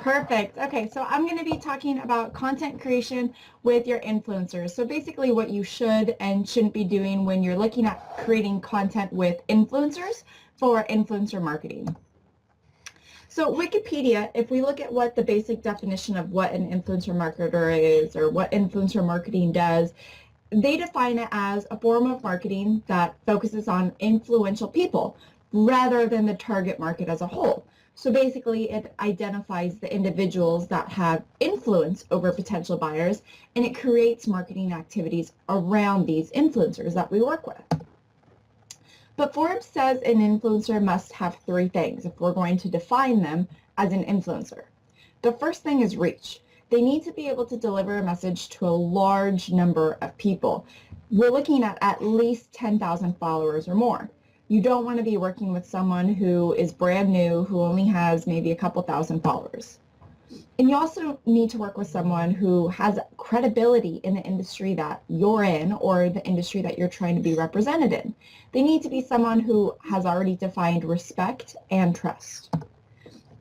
Perfect. Okay, so I'm going to be talking about content creation with your influencers. So basically what you should and shouldn't be doing when you're looking at creating content with influencers for influencer marketing. So Wikipedia, if we look at what the basic definition of what an influencer marketer is or what influencer marketing does, they define it as a form of marketing that focuses on influential people rather than the target market as a whole. So basically, it identifies the individuals that have influence over potential buyers, and it creates marketing activities around these influencers that we work with. But Forbes says an influencer must have three things if we're going to define them as an influencer. The first thing is reach. They need to be able to deliver a message to a large number of people. We're looking at least 10,000 followers or more. You don't want to be working with someone who is brand new, who only has maybe a couple thousand followers. And you also need to work with someone who has credibility in the industry that you're in or the industry that you're trying to be represented in. They need to be someone who has already defined respect and trust.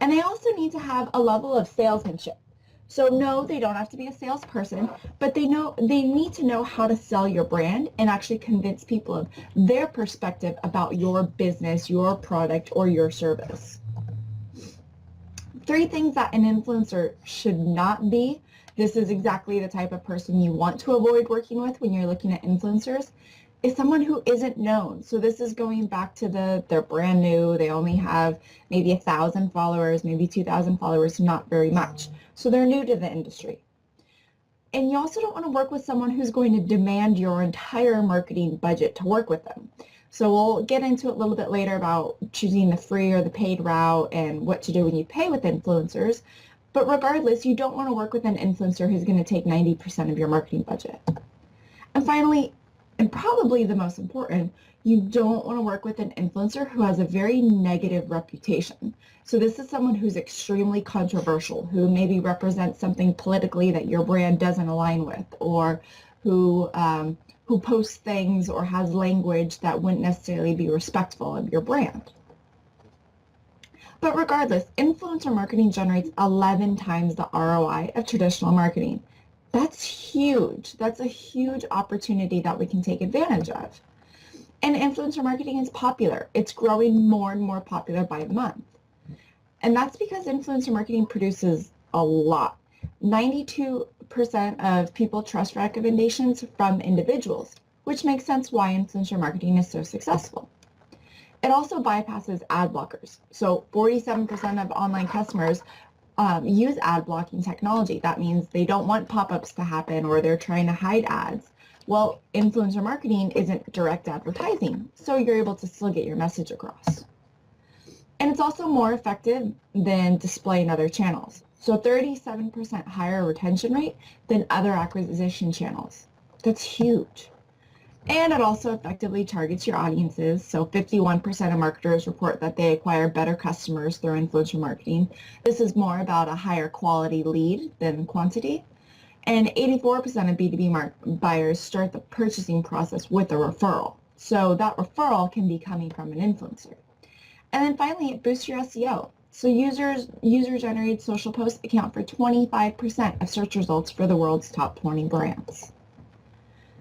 And they also need to have a level of salesmanship. So no, they don't have to be a salesperson, but they need to know how to sell your brand and actually convince people of their perspective about your business, your product, or your service. Three things that an influencer should not be. This is exactly the type of person you want to avoid working with when you're looking at influencers, is someone who isn't known. So this is going back to they're brand new, they only have maybe 1,000 followers, maybe 2,000 followers, not very much. So they're new to the industry. And you also don't want to work with someone who's going to demand your entire marketing budget to work with them. So we'll get into it a little bit later about choosing the free or the paid route and what to do when you pay with influencers. But regardless, you don't want to work with an influencer who's going to take 90% of your marketing budget. And finally, and probably the most important, you don't want to work with an influencer who has a very negative reputation. So this is someone who's extremely controversial, who maybe represents something politically that your brand doesn't align with, or who posts things or has language that wouldn't necessarily be respectful of your brand. But regardless, influencer marketing generates 11 times the ROI of traditional marketing. That's huge. That's a huge opportunity that we can take advantage of. And influencer marketing is popular. It's growing more and more popular by the month. And that's because influencer marketing produces a lot. 92% of people trust recommendations from individuals, which makes sense why influencer marketing is so successful. It also bypasses ad blockers. So 47% of online customers use ad blocking technology. That means they don't want pop-ups to happen or they're trying to hide ads. Well, influencer marketing isn't direct advertising, so you're able to still get your message across. And it's also more effective than display in other channels. So 37% higher retention rate than other acquisition channels. That's huge. And it also effectively targets your audiences. So 51% of marketers report that they acquire better customers through influencer marketing. This is more about a higher quality lead than quantity. And 84% of B2B buyers start the purchasing process with a referral. So that referral can be coming from an influencer. And then finally, it boosts your SEO. So user-generated social posts account for 25% of search results for the world's top 20 brands.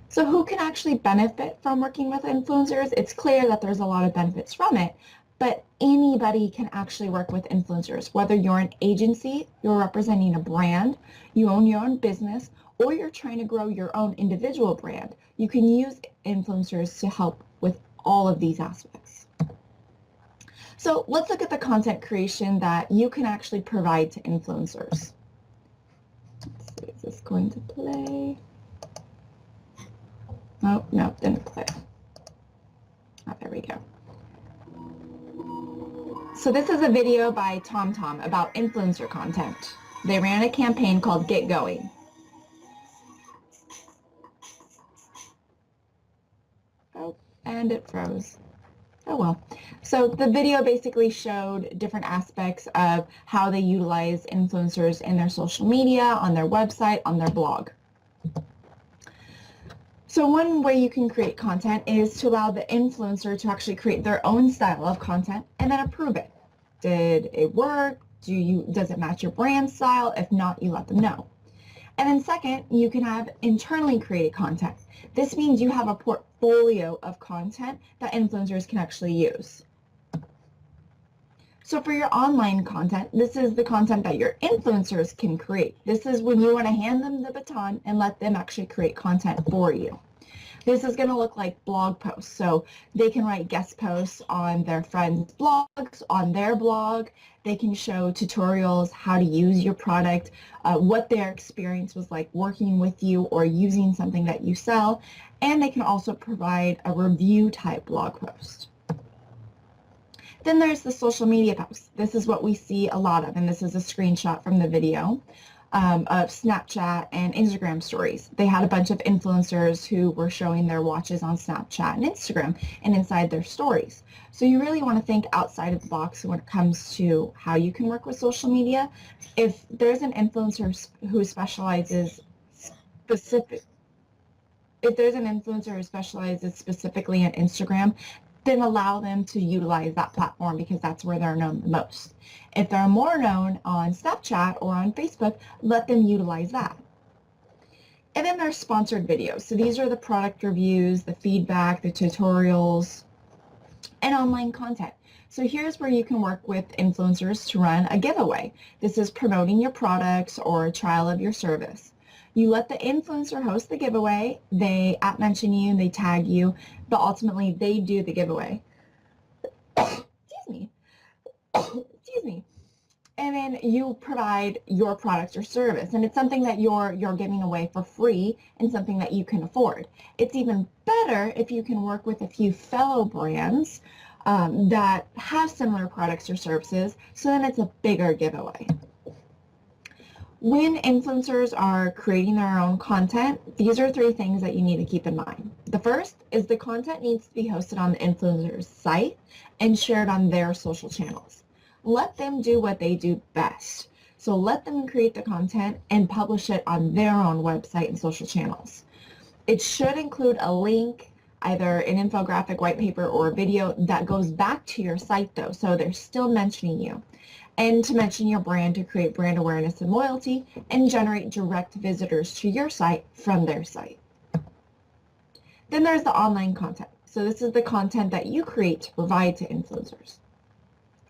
So who can actually benefit from working with influencers? It's clear that there's a lot of benefits from it, but anybody can actually work with influencers, whether you're an agency, you're representing a brand, you own your own business, or you're trying to grow your own individual brand. You can use influencers to help with all of these aspects. So let's look at the content creation that you can actually provide to influencers. Let's see, is this going to play? Oh, no, didn't play. Oh, there we go. So this is a video by TomTom about influencer content. They ran a campaign called Get Going. Oh, and it froze. Oh well. So the video basically showed different aspects of how they utilize influencers in their social media, on their website, on their blog. So one way you can create content is to allow the influencer to actually create their own style of content and then approve it. Did it work? Does it match your brand style? If not, you let them know. And then second, you can have internally created content. This means you have a portfolio of content that influencers can actually use. So for your online content, this is the content that your influencers can create. This is when you want to hand them the baton and let them actually create content for you. This is going to look like blog posts. So they can write guest posts on their friends' blogs, on their blog. They can show tutorials, how to use your product, what their experience was like working with you or using something that you sell. And they can also provide a review type blog post. Then there's the social media posts. This is what we see a lot of, and this is a screenshot from the video of Snapchat and Instagram stories. They had a bunch of influencers who were showing their watches on Snapchat and Instagram and inside their stories. So you really want to think outside of the box when it comes to how you can work with social media. If there's an influencer who specializes specifically in Instagram, then allow them to utilize that platform because that's where they're known the most. If they're more known on Snapchat or on Facebook, let them utilize that. And then there's sponsored videos. So these are the product reviews, the feedback, the tutorials, and online content. So here's where you can work with influencers to run a giveaway. This is promoting your products or a trial of your service. You let the influencer host the giveaway, they @mention you, they tag you, but ultimately they do the giveaway. Excuse me. Excuse me. And then you provide your product or service, and it's something that you're giving away for free and something that you can afford. It's even better if you can work with a few fellow brands that have similar products or services, so then it's a bigger giveaway. When influencers are creating their own content, these are 3 things that you need to keep in mind. The first is the content needs to be hosted on the influencer's site and shared on their social channels. Let them do what they do best. So let them create the content and publish it on their own website and social channels. It should include a link, either an infographic, white paper, or a video that goes back to your site though, so they're still mentioning you. And to mention your brand to create brand awareness and loyalty and generate direct visitors to your site from their site. Then there's the online content. So this is the content that you create to provide to influencers.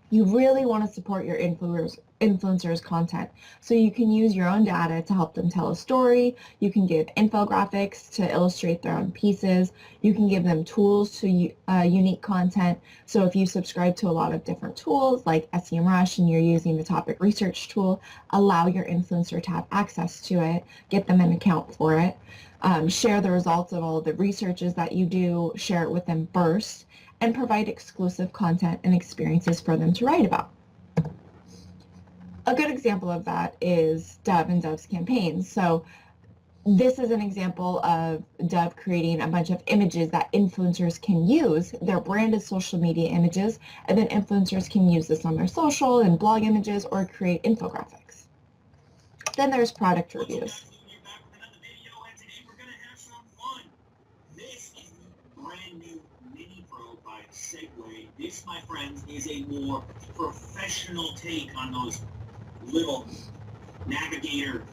You really want to support your influencers' content. So you can use your own data to help them tell a story. You can give infographics to illustrate their own pieces. You can give them tools to unique content. So if you subscribe to a lot of different tools like SEMrush and you're using the topic research tool, allow your influencer to have access to it, get them an account for it, share the results of all the researches that you do, share it with them first, and provide exclusive content and experiences for them to write about. A good example of that is Dove and Dove's campaigns. So this is an example of Dove creating a bunch of images that influencers can use. They're branded social media images, and then influencers can use this on their social and blog images or create infographics. Then there's product reviews. This, my friends, is a more professional take on those little navigator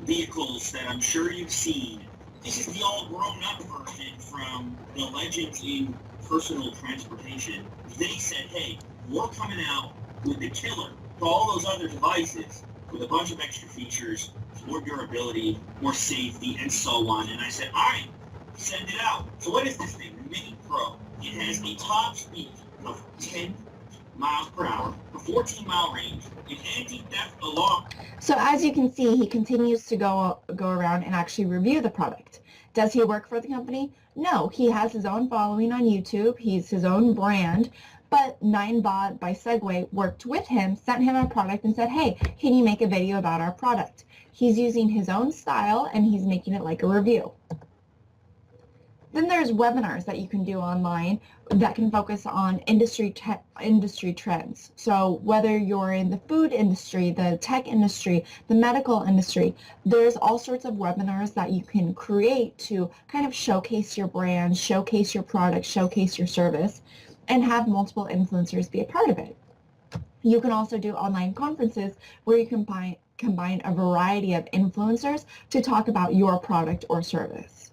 vehicles that I'm sure you've seen. This is the all grown-up version from the legends in personal transportation. They said, hey, we're coming out with the killer for all those other devices with a bunch of extra features, more durability, more safety, and so on. And I said, all right, send it out. So what is this thing? The Mini Pro. It has a top speed of 10 miles per hour, a 14-mile range, an anti-theft alarm. So as you can see, he continues to go around and actually review the product. Does he work for the company? No, he has his own following on YouTube. He's his own brand, but Ninebot by Segway worked with him, sent him a product and said, hey, can you make a video about our product? He's using his own style and he's making it like a review. Then there's webinars that you can do online that can focus on industry trends. So whether you're in the food industry, the tech industry, the medical industry, there's all sorts of webinars that you can create to kind of showcase your brand, showcase your product, showcase your service, and have multiple influencers be a part of it. You can also do online conferences where you combine a variety of influencers to talk about your product or service.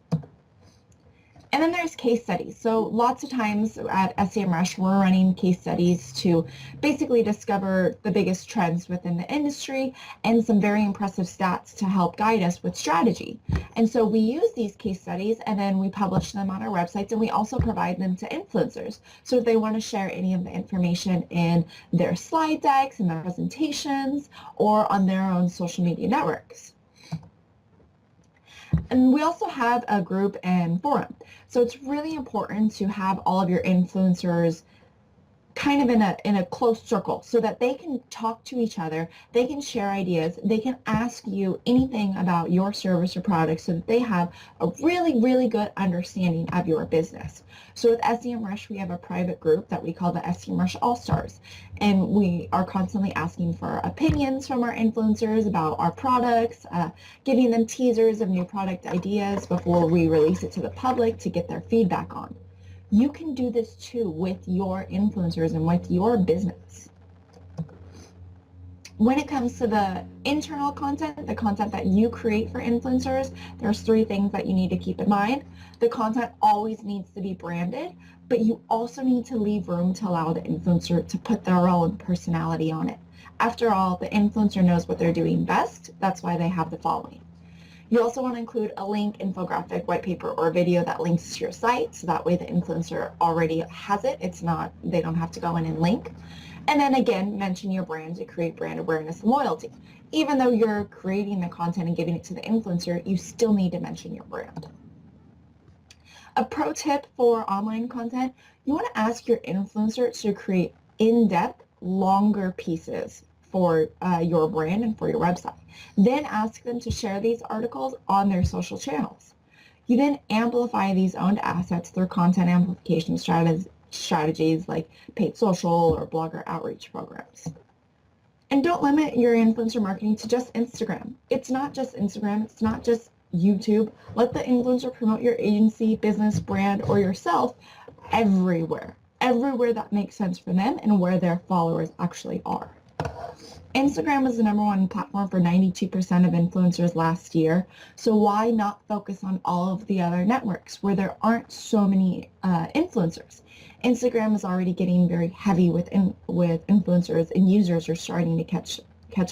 And then there's case studies. So lots of times at SEMrush, we're running case studies to basically discover the biggest trends within the industry and some very impressive stats to help guide us with strategy. And so we use these case studies and then we publish them on our websites, and we also provide them to influencers. So if they want to share any of the information in their slide decks and their presentations or on their own social media networks. And we also have a group and forum. So it's really important to have all of your influencers kind of in a close circle so that they can talk to each other, they can share ideas, they can ask you anything about your service or product so that they have a really, really good understanding of your business. So with SEMrush, we have a private group that we call the SEMrush All-Stars, and we are constantly asking for opinions from our influencers about our products, giving them teasers of new product ideas before we release it to the public to get their feedback on. You can do this too with your influencers and with your business. When it comes to the internal content, the content that you create for influencers, there's 3 things that you need to keep in mind. The content always needs to be branded, but you also need to leave room to allow the influencer to put their own personality on it. After all, the influencer knows what they're doing best. That's why they have the following. You also want to include a link, infographic, white paper, or video that links to your site, so that way the influencer already has it. They don't have to go in and link. And then again, mention your brand to create brand awareness and loyalty. Even though you're creating the content and giving it to the influencer, you still need to mention your brand. A pro tip for online content, you want to ask your influencer to create in-depth, longer pieces for your brand and for your website. Then ask them to share these articles on their social channels. You then amplify these owned assets through content amplification strategies like paid social or blogger outreach programs. And don't limit your influencer marketing to just Instagram. It's not just Instagram. It's not just YouTube. Let the influencer promote your agency, business, brand, or yourself everywhere. Everywhere that makes sense for them and where their followers actually are. Instagram was the #1 platform for 92% of influencers last year, so why not focus on all of the other networks where there aren't so many influencers? Instagram is already getting very heavy with influencers, and users are starting to catch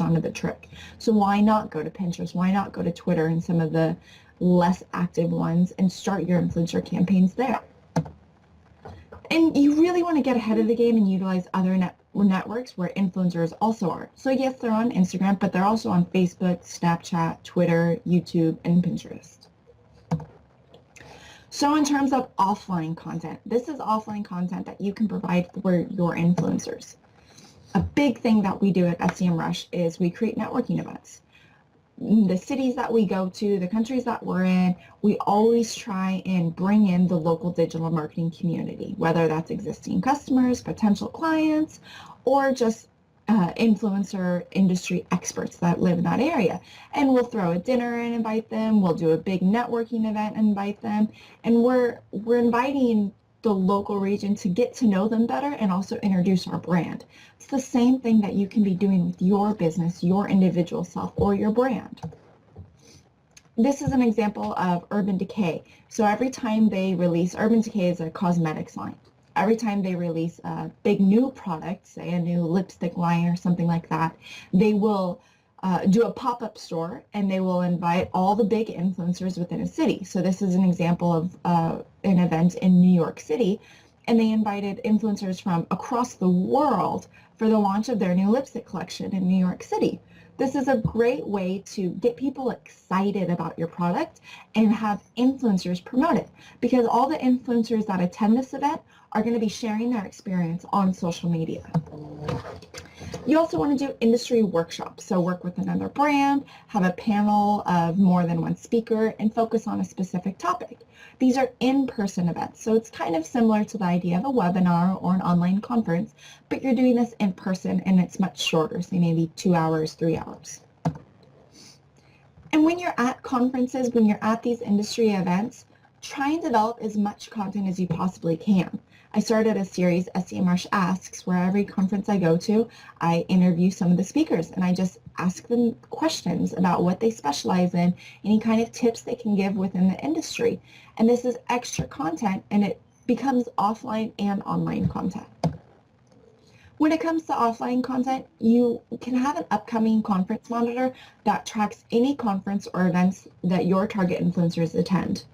on to the trick. So why not go to Pinterest? Why not go to Twitter and some of the less active ones and start your influencer campaigns there? And you really want to get ahead of the game and utilize other networks where influencers also are. So yes, they're on Instagram, but they're also on Facebook, Snapchat, Twitter, YouTube, and Pinterest. So in terms of offline content, this is offline content that you can provide for your influencers. A big thing that we do at SEMrush is we create networking events. The cities that we go to, the countries that we're in, we always try and bring in the local digital marketing community, whether that's existing customers, potential clients, or just influencer industry experts that live in that area. And we'll throw a dinner and invite them. We'll do a big networking event and invite them. And we're inviting the local region to get to know them better and also introduce our brand. It's the same thing that you can be doing with your business, your individual self, or your brand. This is an example of Urban Decay. So every time they release, Urban Decay is a cosmetics line. Every time they release a big new product, say a new lipstick line or something like that, they will do a pop-up store, and they will invite all the big influencers within a city. So this is an example of an event in New York City, and they invited influencers from across the world for the launch of their new lipstick collection in New York City. This is a great way to get people excited about your product and have influencers promote it, because all the influencers that attend this event are going to be sharing their experience on social media. You also want to do industry workshops. So work with another brand, have a panel of more than one speaker, and focus on a specific topic. These are in-person events, so it's kind of similar to the idea of a webinar or an online conference, but you're doing this in person and it's much shorter, say maybe 2 hours, 3 hours. And when you're at conferences, when you're at these industry events, try and develop as much content as you possibly can. I started a series, SEMrush Asks, where every conference I go to, I interview some of the speakers and I just ask them questions about what they specialize in, any kind of tips they can give within the industry. And this is extra content, and it becomes offline and online content. When it comes to offline content, you can have an upcoming conference monitor that tracks any conference or events that your target influencers attend.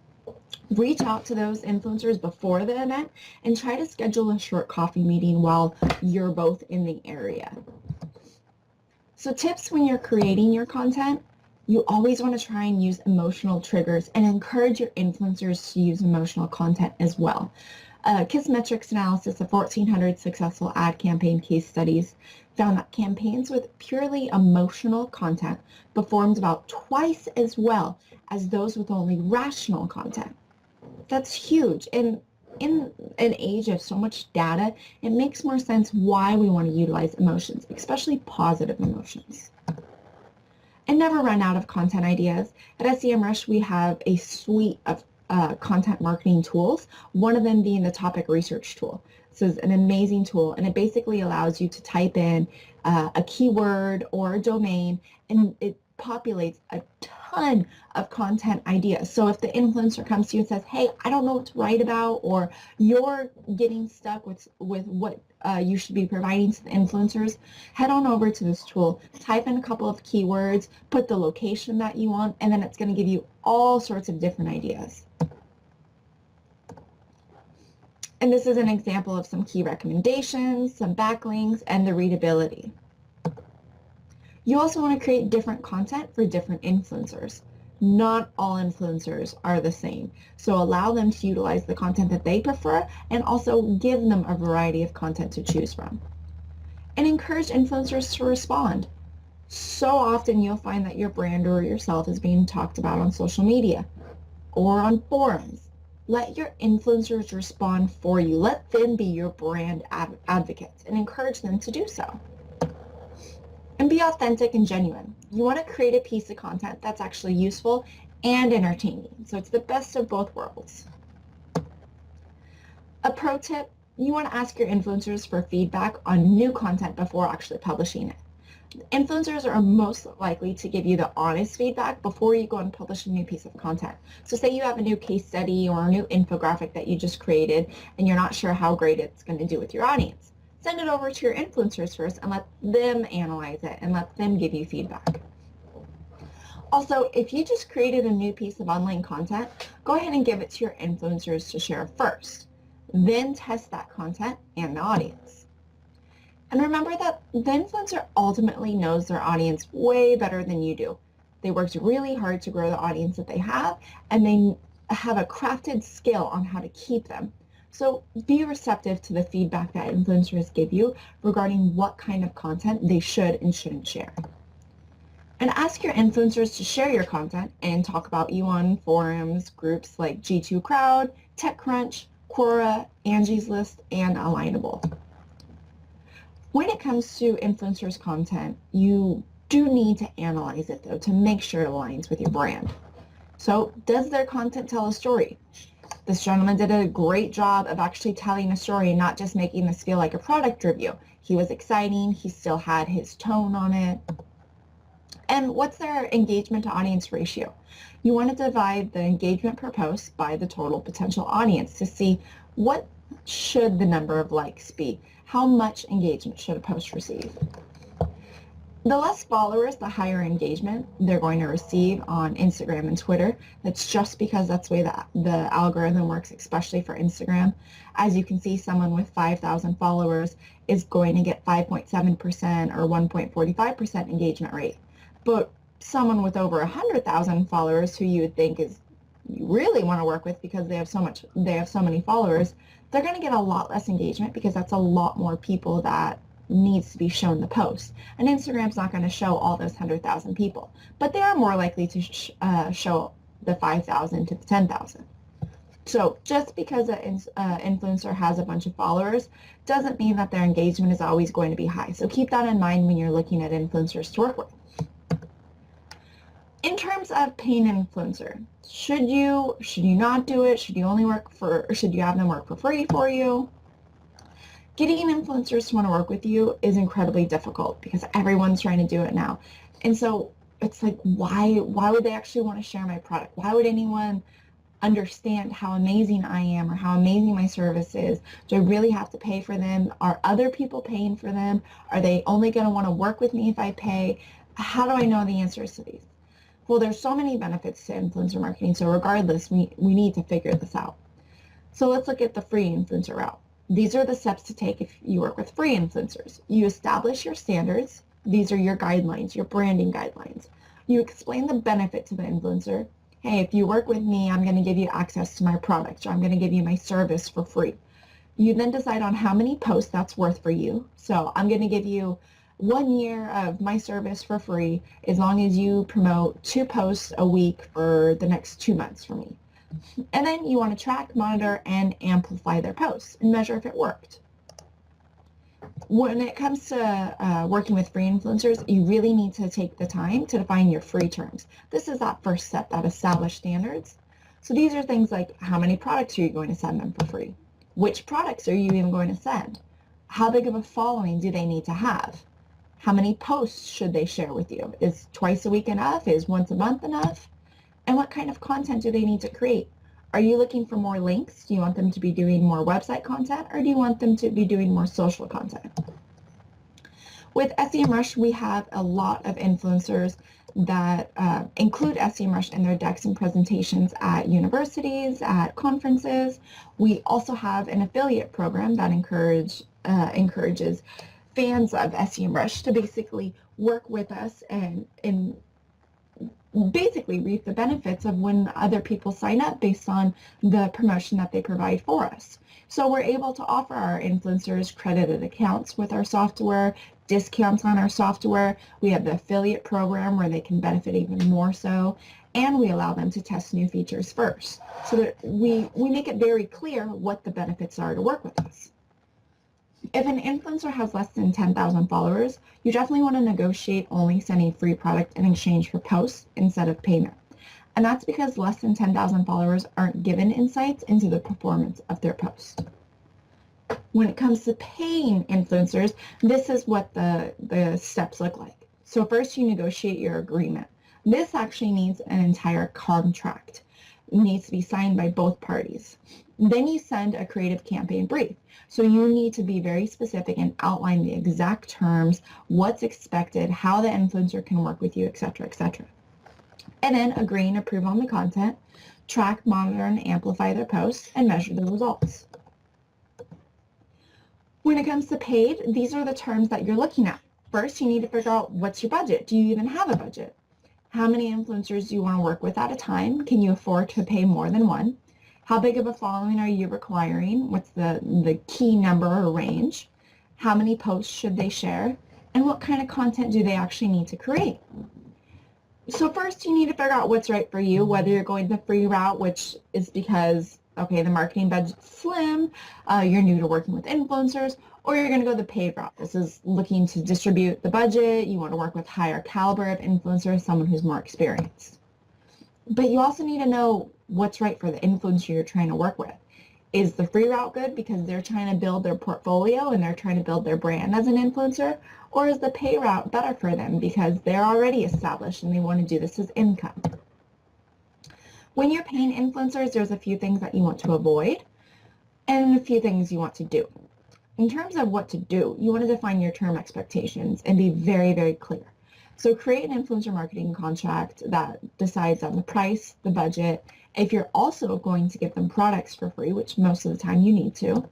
Reach out to those influencers before the event and try to schedule a short coffee meeting while you're both in the area. So tips when you're creating your content: you always want to try and use emotional triggers and encourage your influencers to use emotional content as well. Kissmetrics analysis of 1,400 successful ad campaign case studies found that campaigns with purely emotional content performed about twice as well as those with only rational content. That's huge. And in an age of so much data, it makes more sense why we want to utilize emotions, especially positive emotions. And never run out of content ideas. At SEMrush, we have a suite of content marketing tools, one of them being the topic research tool. This is an amazing tool, and it basically allows you to type in a keyword or a domain, and it populates a ton of content ideas. So if the influencer comes to you and says, hey, I don't know what to write about, or you're getting stuck with what you should be providing to the influencers, head on over to this tool, type in a couple of keywords, put the location that you want, and then it's going to give you all sorts of different ideas. And this is an example of some key recommendations, some backlinks, and the readability. You also want to create different content for different influencers. Not all influencers are the same, so allow them to utilize the content that they prefer and also give them a variety of content to choose from. And encourage influencers to respond. So often you'll find that your brand or yourself is being talked about on social media or on forums. Let your influencers respond for you. Let them be your brand advocates and encourage them to do so. And be authentic and genuine. You want to create a piece of content that's actually useful and entertaining. So it's the best of both worlds. A pro tip: you want to ask your influencers for feedback on new content before actually publishing it. Influencers are most likely to give you the honest feedback before you go and publish a new piece of content. So say you have a new case study or a new infographic that you just created and you're not sure how great it's going to do with your audience. Send it over to your influencers first and let them analyze it and let them give you feedback. Also, if you just created a new piece of online content, go ahead and give it to your influencers to share first. Then test that content and the audience. And remember that the influencer ultimately knows their audience way better than you do. They worked really hard to grow the audience that they have, and they have a crafted skill on how to keep them. So be receptive to the feedback that influencers give you regarding what kind of content they should and shouldn't share. And ask your influencers to share your content and talk about you on forums, groups like G2 Crowd, TechCrunch, Quora, Angie's List, and Alignable. When it comes to influencers' content, you do need to analyze it, though, to make sure it aligns with your brand. So, does their content tell a story? This gentleman did a great job of actually telling a story and not just making this feel like a product review. He was exciting. He still had his tone on it. And what's their engagement to audience ratio? You want to divide the engagement per post by the total potential audience to see what should the number of likes be. How much engagement should a post receive? The less followers, the higher engagement they're going to receive on Instagram and Twitter. That's just because that's the way the algorithm works, especially for Instagram. As you can see, someone with 5,000 followers is going to get 5.7% or 1.45% engagement rate. But someone with over 100,000 followers, who you would think is you really want to work with because they have so many followers, they're going to get a lot less engagement because that's a lot more people that needs to be shown the post. And Instagram's not going to show all those 100,000 people, but they are more likely to show the 5,000 to the 10,000. So just because an influencer has a bunch of followers doesn't mean that their engagement is always going to be high. So keep that in mind when you're looking at influencers to work with. In terms of paying an influencer, should you not do it? Should you have them work for free for you? Getting influencers to want to work with you is incredibly difficult because everyone's trying to do it now. And so it's like, why would they actually want to share my product? Why would anyone understand how amazing I am or how amazing my service is? Do I really have to pay for them? Are other people paying for them? Are they only going to want to work with me if I pay? How do I know the answers to these? Well, there's so many benefits to influencer marketing. So regardless, we need to figure this out. So let's look at the free influencer route. These are the steps to take if you work with free influencers. You establish your standards. These are your guidelines, your branding guidelines. You explain the benefit to the influencer. Hey, if you work with me, I'm going to give you access to my products, or I'm going to give you my service for free. You then decide on how many posts that's worth for you. So I'm going to give you 1 year of my service for free as long as you promote 2 posts a week for the next 2 months for me. And then you want to track, monitor, and amplify their posts and measure if it worked. When it comes to working with free influencers, you really need to take the time to define your free terms. This is that first step, that establish standards. So these are things like, how many products are you going to send them for free? Which products are you even going to send? How big of a following do they need to have? How many posts should they share with you? Is twice a week enough? Is once a month enough? And what kind of content do they need to create? Are you looking for more links? Do you want them to be doing more website content, or do you want them to be doing more social content? With SEMrush, we have a lot of influencers that include SEMrush in their decks and presentations at universities, at conferences. We also have an affiliate program that encourages fans of SEMrush to basically work with us and basically reap the benefits of when other people sign up based on the promotion that they provide for us. So we're able to offer our influencers credited accounts with our software, discounts on our software. We have the affiliate program where they can benefit even more so, and we allow them to test new features first. So that we make it very clear what the benefits are to work with us. If an influencer has less than 10,000 followers, you definitely want to negotiate only sending free product in exchange for posts instead of payment. And that's because less than 10,000 followers aren't given insights into the performance of their post. When it comes to paying influencers, this is what the steps look like. So first you negotiate your agreement. This actually needs an entire contract. It needs to be signed by both parties. Then you send a creative campaign brief. So you need to be very specific and outline the exact terms, what's expected, how the influencer can work with you, etc., etc. And then agree and approve on the content, track, monitor, and amplify their posts, and measure the results. When it comes to paid, these are the terms that you're looking at. First, you need to figure out what's your budget. Do you even have a budget? How many influencers do you want to work with at a time? Can you afford to pay more than one? How big of a following are you requiring? What's the key number or range? How many posts should they share? And what kind of content do they actually need to create? So first you need to figure out what's right for you, whether you're going the free route, which is because, okay, the marketing budget's slim, you're new to working with influencers, or you're going to go the paid route. This is looking to distribute the budget. You want to work with higher caliber of influencers, someone who's more experienced. But you also need to know what's right for the influencer you're trying to work with. Is the free route good because they're trying to build their portfolio and they're trying to build their brand as an influencer? Or is the pay route better for them because they're already established and they want to do this as income? When you're paying influencers, there's a few things that you want to avoid and a few things you want to do. In terms of what to do, you want to define your term expectations and be very, very clear. So create an influencer marketing contract that decides on the price, the budget, if you're also going to give them products for free, which most of the time you need to,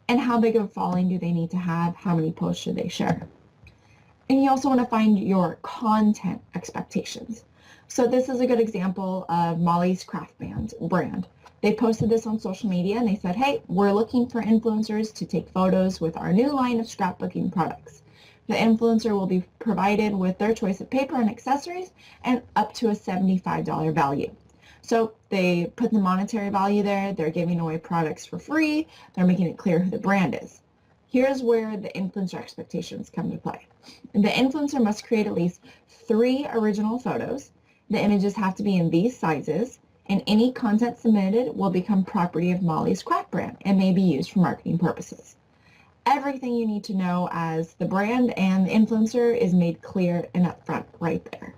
and how big of a following do they need to have, how many posts should they share. And you also want to find your content expectations. So this is a good example of Molly's Craft brand. They posted this on social media and they said, hey, we're looking for influencers to take photos with our new line of scrapbooking products. The influencer will be provided with their choice of paper and accessories and up to a $75 value. So they put the monetary value there, they're giving away products for free, they're making it clear who the brand is. Here's where the influencer expectations come to play. The influencer must create at least 3 original photos. The images have to be in these sizes, and any content submitted will become property of Molly's Craft brand and may be used for marketing purposes. Everything you need to know as the brand and the influencer is made clear and upfront right there.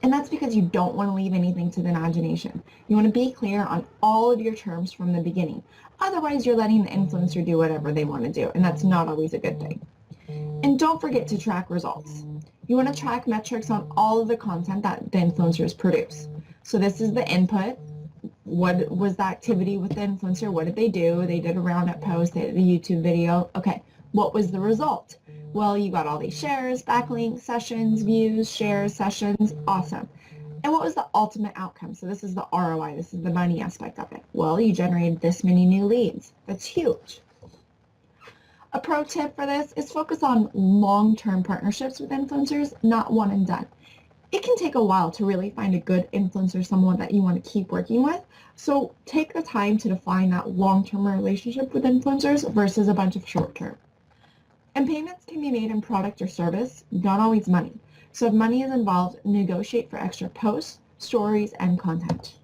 And that's because you don't want to leave anything to the imagination. You want to be clear on all of your terms from the beginning. Otherwise, you're letting the influencer do whatever they want to do, and that's not always a good thing. And don't forget to track results. You want to track metrics on all of the content that the influencers produce. So this is the input. What was the activity with the influencer? What did they do? They did a roundup post, they did a YouTube video. Okay, what was the result? Well, you got all these shares, backlinks, sessions, views, shares, sessions. Awesome. And what was the ultimate outcome? So this is the ROI. This is the money aspect of it. Well, you generated this many new leads. That's huge. A pro tip for this is focus on long-term partnerships with influencers, not one and done. It can take a while to really find a good influencer, someone that you want to keep working with. So take the time to define that long-term relationship with influencers versus a bunch of short-term. And payments can be made in product or service, not always money. So if money is involved, negotiate for extra posts, stories, and content.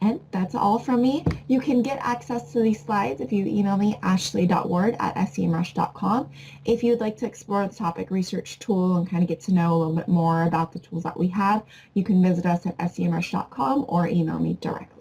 And that's all from me. You can get access to these slides if you email me, ashley.ward@semrush.com. If you'd like to explore the topic research tool and kind of get to know a little bit more about the tools that we have, you can visit us at semrush.com or email me directly.